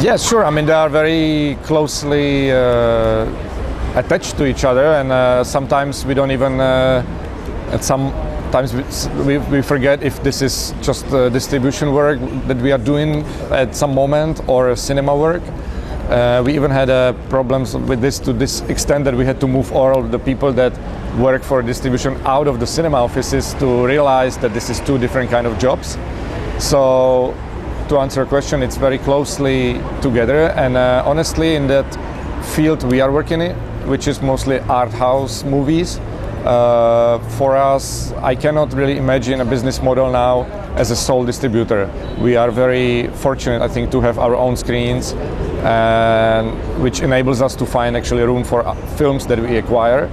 Yes, sure. I mean, they are very closely attached to each other, and sometimes we don't even. Sometimes we forget if this is just distribution work that we are doing at some moment or cinema work. We even had problems with this to this extent that we had to move all the people that work for distribution out of the cinema offices to realize that this is two different kind of jobs. So to answer your question, it's very closely together, and honestly in that field we are working in, which is mostly art house movies. For us, I cannot really imagine a business model now as a sole distributor. We are very fortunate, I think, to have our own screens, and which enables us to find actually room for films that we acquire.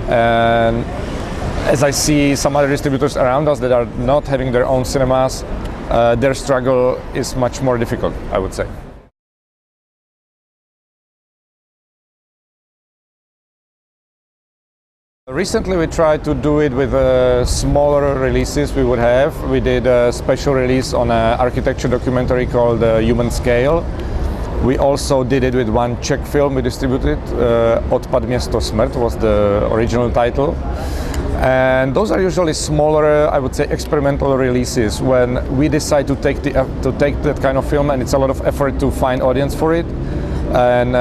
And as I see some other distributors around us that are not having their own cinemas, their struggle is much more difficult, I would say. Recently we tried to do it with smaller releases we would have. We did a special release on an architecture documentary called Human Scale. We also did it with one Czech film we distributed, Odpad Město Smrt was the original title. And those are usually smaller, I would say, experimental releases when we decide to take that kind of film, and it's a lot of effort to find audience for it. And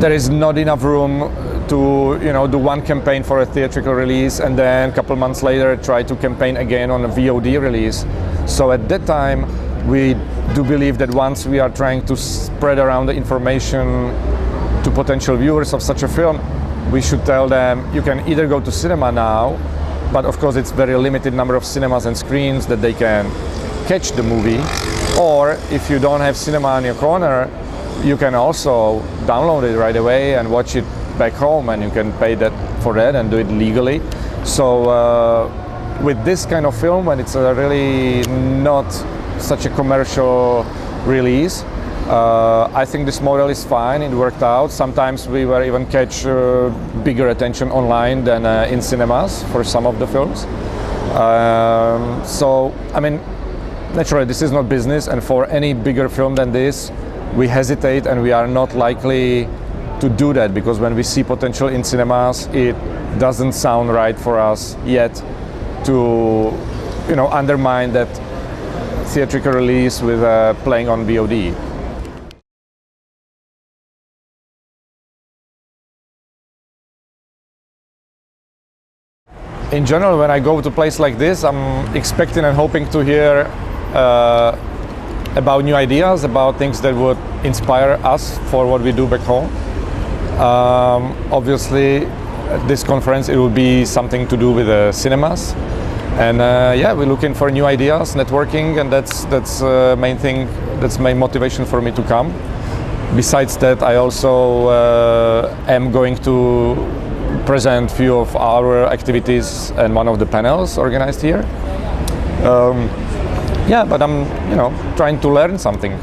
there is not enough room to do one campaign for a theatrical release and then a couple months later try to campaign again on a VOD release. So at that time we do believe that once we are trying to spread around the information to potential viewers of such a film, we should tell them you can either go to cinema now, but of course it's very limited number of cinemas and screens that they can catch the movie, or if you don't have cinema in your corner, you can also download it right away and watch it back home, and you can pay for that and do it legally. So with this kind of film, when it's really not such a commercial release, I think this model is fine. It worked out. Sometimes we were even catch bigger attention online than in cinemas for some of the films. So I mean, naturally this is not business, and for any bigger film than this we hesitate, and we are not likely to do that, because when we see potential in cinemas, it doesn't sound right for us yet to undermine that theatrical release with playing on VOD. In general, when I go to a place like this, I'm expecting and hoping to hear about new ideas, about things that would inspire us for what we do back home. Obviously, at this conference it will be something to do with the cinemas, and yeah, we're looking for new ideas, networking, and that's main thing. That's main motivation for me to come. Besides that, I also am going to present few of our activities and one of the panels organized here. Yeah, but I'm trying to learn something.